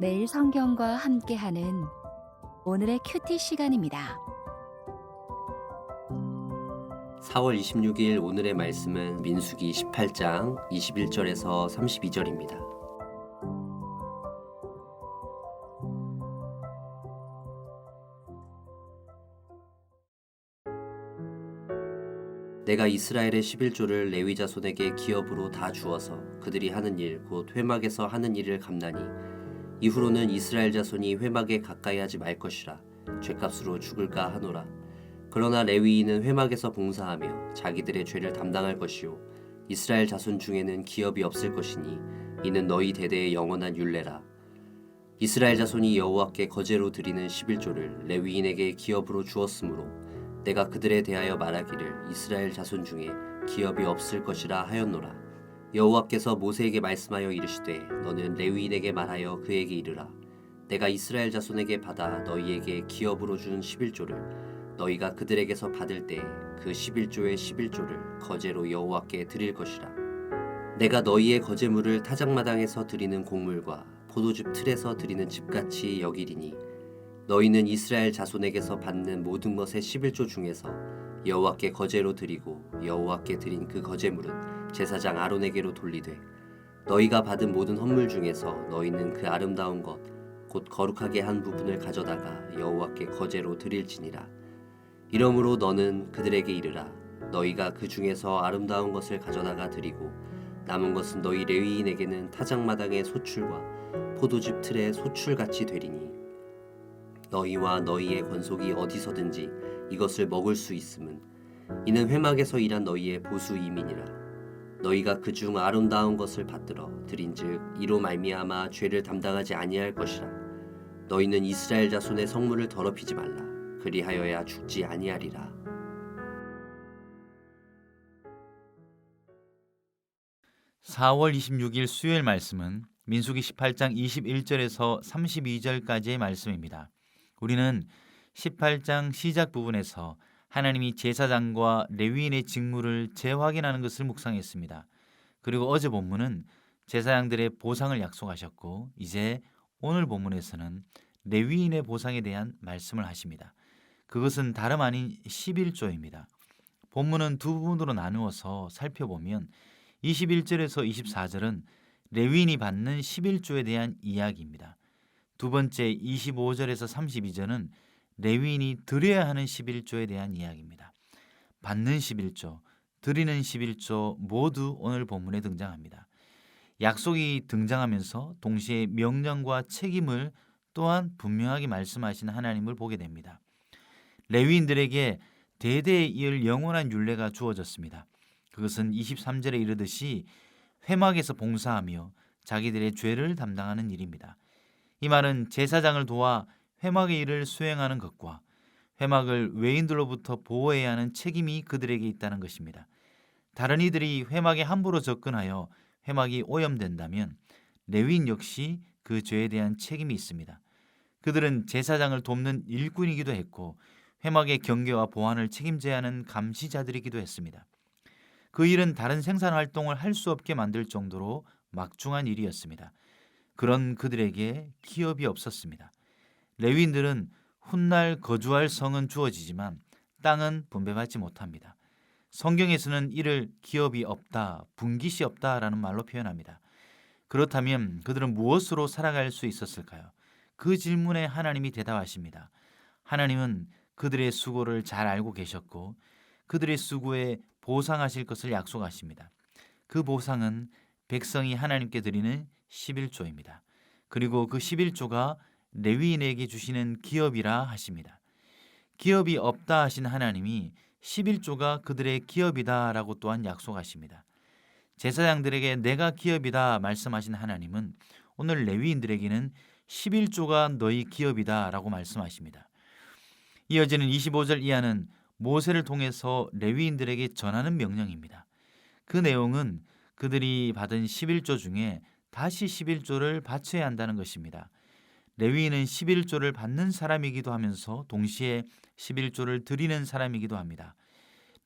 매일 성경과 함께하는 오늘의 큐티 시간입니다. 4월 26일 오늘의 말씀은 민수기 18장 21절에서 32절입니다. 내가 이스라엘의 11조를 레위 자손에게 기업으로 다 주어서 그들이 하는 일 곧 회막에서 하는 일을 감나니 이후로는 이스라엘 자손이 회막에 가까이 하지 말 것이라 죗값으로 죽을까 하노라. 그러나 레위인은 회막에서 봉사하며 자기들의 죄를 담당할 것이요 이스라엘 자손 중에는 기업이 없을 것이니 이는 너희 대대의 영원한 율례라. 이스라엘 자손이 여호와께 거제로 드리는 11조를 레위인에게 기업으로 주었으므로 내가 그들에 대하여 말하기를 이스라엘 자손 중에 기업이 없을 것이라 하였노라. 여호와께서 모세에게 말씀하여 이르시되 너는 레위인에게 말하여 그에게 이르라. 내가 이스라엘 자손에게 받아 너희에게 기업으로 준 11조를 너희가 그들에게서 받을 때 그 11조의 11조를 거제로 여호와께 드릴 것이라. 내가 너희의 거제물을 타작마당에서 드리는 곡물과 포도즙 틀에서 드리는 즙같이 여기리니 너희는 이스라엘 자손에게서 받는 모든 것의 11조 중에서 여호와께 거제로 드리고 여호와께 드린 그 거제물은 제사장 아론에게로 돌리되 너희가 받은 모든 헌물 중에서 너희는 그 아름다운 것 곧 거룩하게 한 부분을 가져다가 여호와께 거제로 드릴지니라. 이러므로 너는 그들에게 이르라. 너희가 그 중에서 아름다운 것을 가져다가 드리고 남은 것은 너희 레위인에게는 타작마당의 소출과 포도즙 틀의 소출같이 되리니 너희와 너희의 권속이 어디서든지 이것을 먹을 수 있음은 이는 회막에서 일한 너희의 보수 이민이라. 너희가 그중 아름다운 것을 받들어 드린즉 이로 말미암아 죄를 담당하지 아니할 것이라. 너희는 이스라엘 자손의 성물을 더럽히지 말라. 그리하여야 죽지 아니하리라. (4월 26일) 수요일 말씀은 민수기 18장 21절에서 32절까지의 말씀입니다. 우리는 18장 시작 부분에서 하나님이 제사장과 레위인의 직무를 재확인하는 것을 묵상했습니다. 그리고 어제 본문은 제사장들의 보상을 약속하셨고 이제 오늘 본문에서는 레위인의 보상에 대한 말씀을 하십니다. 그것은 다름 아닌 11조입니다. 본문은 두 부분으로 나누어서 살펴보면 21절에서 24절은 레위인이 받는 11조에 대한 이야기입니다. 두 번째 25절에서 32절은 레위인이 드려야 하는 11조에 대한 이야기입니다. 받는 11조, 드리는 11조 모두 오늘 본문에 등장합니다. 약속이 등장하면서 동시에 명령과 책임을 또한 분명하게 말씀하신 하나님을 보게 됩니다. 레위인들에게 대대에 이을 영원한 율례가 주어졌습니다. 그것은 23절에 이르듯이 회막에서 봉사하며 자기들의 죄를 담당하는 일입니다. 이 말은 제사장을 도와 회막의 일을 수행하는 것과 회막을 외인들로부터 보호해야 하는 책임이 그들에게 있다는 것입니다. 다른 이들이 회막에 함부로 접근하여 회막이 오염된다면 레위인 역시 그 죄에 대한 책임이 있습니다. 그들은 제사장을 돕는 일꾼이기도 했고 회막의 경계와 보안을 책임져야 하는 감시자들이기도 했습니다. 그 일은 다른 생산활동을 할 수 없게 만들 정도로 막중한 일이었습니다. 그런 그들에게 기업이 없었습니다. 레위인들은 훗날 거주할 성은 주어지지만 땅은 분배받지 못합니다. 성경에서는 이를 기업이 없다, 분깃이 없다라는 말로 표현합니다. 그렇다면 그들은 무엇으로 살아갈 수 있었을까요? 그 질문에 하나님이 대답하십니다. 하나님은 그들의 수고를 잘 알고 계셨고 그들의 수고에 보상하실 것을 약속하십니다. 그 보상은 백성이 하나님께 드리는 11조입니다. 그리고 그 11조가 레위인에게 주시는 기업이라 하십니다. 기업이 없다 하신 하나님이 11조가 그들의 기업이다라고 또한 약속하십니다. 제사장들에게 내가 기업이다 말씀하신 하나님은 오늘 레위인들에게는 11조가 너희 기업이다라고 말씀하십니다. 이어지는 25절 이하는 모세를 통해서 레위인들에게 전하는 명령입니다. 그 내용은 그들이 받은 11조 중에 다시 11조를 바쳐야 한다는 것입니다. 레위인은 11조를 받는 사람이기도 하면서 동시에 11조를 드리는 사람이기도 합니다.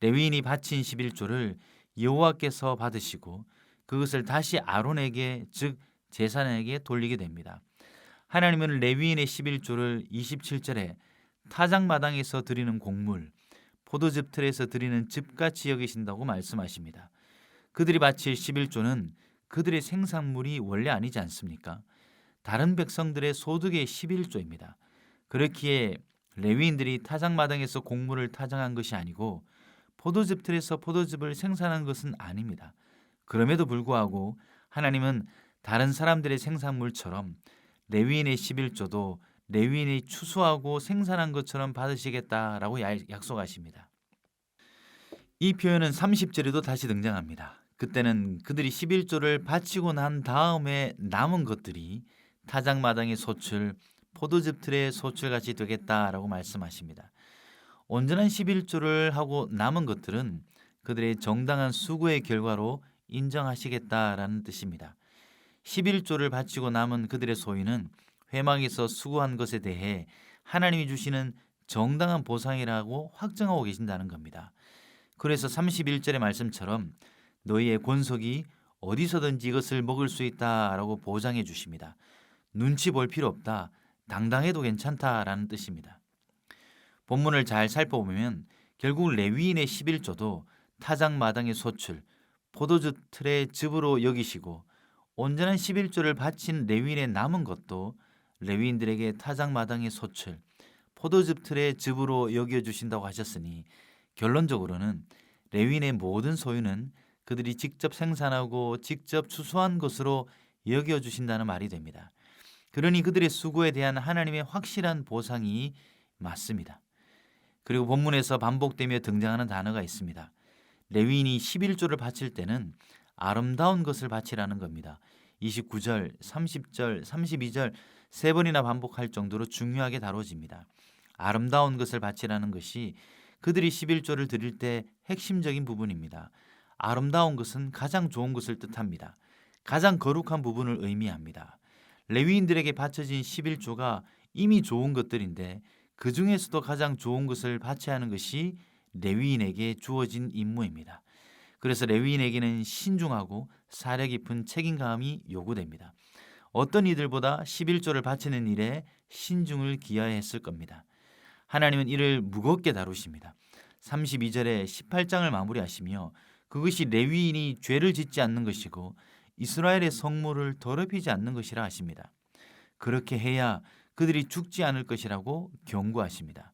레위인이 바친 11조를 여호와께서 받으시고 그것을 다시 아론에게 즉 제사장에게 돌리게 됩니다. 하나님은 레위인의 11조를 27절에 타작마당에서 드리는 곡물, 포도즙 틀에서 드리는 즙같이 여기신다고 말씀하십니다. 그들이 바칠 11조는 그들의 생산물이 원래 아니지 않습니까? 다른 백성들의 소득의 11조입니다. 그렇기에 레위인들이 타작마당에서 곡물을 타작한 것이 아니고 포도즙 틀에서 포도즙을 생산한 것은 아닙니다. 그럼에도 불구하고 하나님은 다른 사람들의 생산물처럼 레위인의 11조도 레위인이 추수하고 생산한 것처럼 받으시겠다라고 약속하십니다. 이 표현은 30절에도 다시 등장합니다. 그때는 그들이 11조를 바치고 난 다음에 남은 것들이 타작마당의 소출, 포도즙 틀의 소출같이 되겠다라고 말씀하십니다. 온전한 11조를 하고 남은 것들은 그들의 정당한 수고의 결과로 인정하시겠다라는 뜻입니다. 11조를 바치고 남은 그들의 소유는 회막에서 수고한 것에 대해 하나님이 주시는 정당한 보상이라고 확정하고 계신다는 겁니다. 그래서 31절의 말씀처럼 너희의 권속이 어디서든지 이것을 먹을 수 있다라고 보장해 주십니다. 눈치 볼 필요 없다. 당당해도 괜찮다라는 뜻입니다. 본문을 잘 살펴보면 결국 레위인의 11조도 타작마당의 소출, 포도주 틀의 즙으로 여기시고 온전한 11조를 바친 레위인의 남은 것도 레위인들에게 타작마당의 소출, 포도즙 틀의 즙으로 여겨주신다고 하셨으니 결론적으로는 레위인의 모든 소유는 그들이 직접 생산하고 직접 추수한 것으로 여겨주신다는 말이 됩니다. 그러니 그들의 수고에 대한 하나님의 확실한 보상이 맞습니다. 그리고 본문에서 반복되며 등장하는 단어가 있습니다. 레위인이 11조를 바칠 때는 아름다운 것을 바치라는 겁니다. 29절, 30절, 32절 세 번이나 반복할 정도로 중요하게 다뤄집니다. 아름다운 것을 바치라는 것이 그들이 11조를 드릴 때 핵심적인 부분입니다. 아름다운 것은 가장 좋은 것을 뜻합니다. 가장 거룩한 부분을 의미합니다. 레위인들에게 바쳐진 11조가 이미 좋은 것들인데 그 중에서도 가장 좋은 것을 바쳐야 하는 것이 레위인에게 주어진 임무입니다. 그래서 레위인에게는 신중하고 사려 깊은 책임감이 요구됩니다. 어떤 이들보다 11조를 바치는 일에 신중을 기하했을 겁니다. 하나님은 이를 무겁게 다루십니다. 32절에 18장을 마무리하시며 그것이 레위인이 죄를 짓지 않는 것이고 이스라엘의 성물을 더럽히지 않는 것이라 하십니다. 그렇게 해야 그들이 죽지 않을 것이라고 경고하십니다.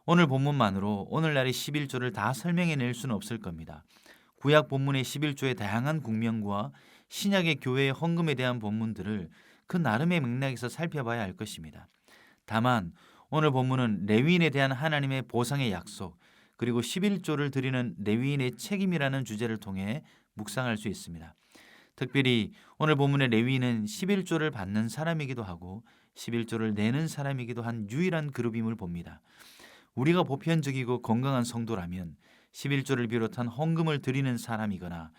오늘 본문만으로 오늘날의 11조를 다 설명해낼 수는 없을 겁니다. 구약 본문의 11조의 다양한 국면과 신약의 교회의 헌금에 대한 본문들을 그 나름의 맥락에서 살펴봐야 할 것입니다. 다만 오늘 본문은 레위인에 대한 하나님의 보상의 약속 그리고 11조를 드리는 레위인의 책임이라는 주제를 통해 묵상할 수 있습니다. 특별히 오늘 본문의 레위인은 11조를 받는 사람이기도 하고 11조를 내는 사람이기도 한 유일한 그룹임을 봅니다. 우리가 보편적이고 건강한 성도라면 11조를 비롯한 헌금을 드리는 사람이거나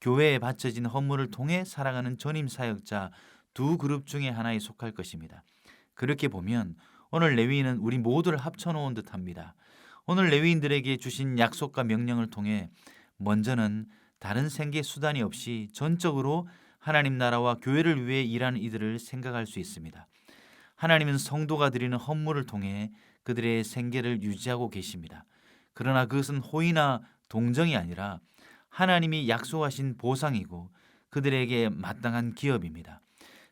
교회에 바쳐진 헌물을 통해 살아가는 전임 사역자 두 그룹 중에 하나에 속할 것입니다. 그렇게 보면 오늘 레위인은 우리 모두를 합쳐놓은 듯합니다. 오늘 레위인들에게 주신 약속과 명령을 통해 먼저는 다른 생계 수단이 없이 전적으로 하나님 나라와 교회를 위해 일하는 이들을 생각할 수 있습니다. 하나님은 성도가 드리는 헌물을 통해 그들의 생계를 유지하고 계십니다. 그러나 그것은 호의나 동정이 아니라 하나님이 약속하신 보상이고 그들에게 마땅한 기업입니다.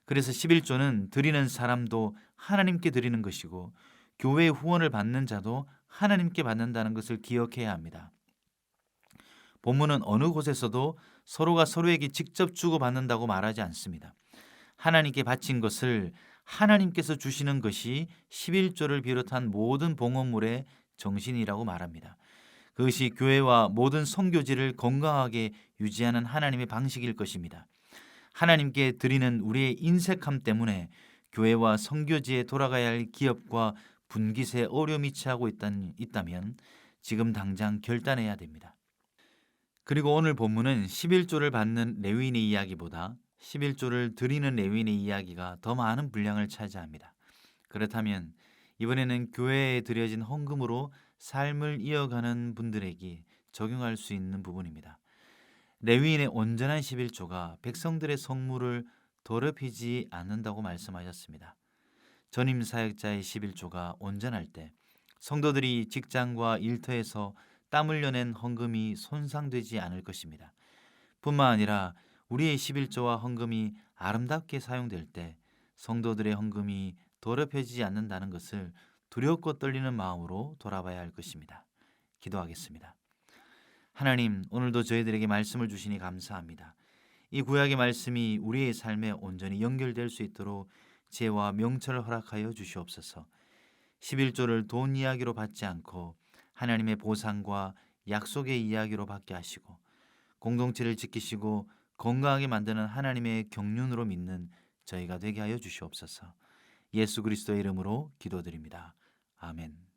그래서 11조는 드리는 사람도 하나님께 드리는 것이고 교회의 후원을 받는 자도 하나님께 받는다는 것을 기억해야 합니다. 본문은 어느 곳에서도 서로가 서로에게 직접 주고받는다고 말하지 않습니다. 하나님께 바친 것을 하나님께서 주시는 것이 11조를 비롯한 모든 봉헌물의 정신이라고 말합니다. 그것이 교회와 모든 선교지를 건강하게 유지하는 하나님의 방식일 것입니다. 하나님께 드리는 우리의 인색함 때문에 교회와 선교지에 돌아가야 할 기업과 분깃에 어려움이 처하고 있다면 지금 당장 결단해야 됩니다. 그리고 오늘 본문은 11조를 받는 레위인의 이야기보다 11조를 드리는 레위인의 이야기가 더 많은 분량을 차지합니다. 그렇다면 이번에는 교회에 드려진 헌금으로 삶을 이어가는 분들에게 적용할 수 있는 부분입니다. 레위인의 온전한 11조가 백성들의 성물을 더럽히지 않는다고 말씀하셨습니다. 전임 사역자의 11조가 온전할 때 성도들이 직장과 일터에서 땀 흘려낸 헌금이 손상되지 않을 것입니다. 뿐만 아니라 우리의 11조와 헌금이 아름답게 사용될 때 성도들의 헌금이 더럽혀지지 않는다는 것을 두렵고 떨리는 마음으로 돌아봐야 할 것입니다. 기도하겠습니다. 하나님, 오늘도 저희들에게 말씀을 주시니 감사합니다. 이 구약의 말씀이 우리의 삶에 온전히 연결될 수 있도록 지혜와 명철을 허락하여 주시옵소서. 11조를 돈 이야기로 받지 않고 하나님의 보상과 약속의 이야기로 받게 하시고 공동체를 지키시고 건강하게 만드는 하나님의 경륜으로 믿는 저희가 되게 하여 주시옵소서. 예수 그리스도의 이름으로 기도드립니다. 아멘.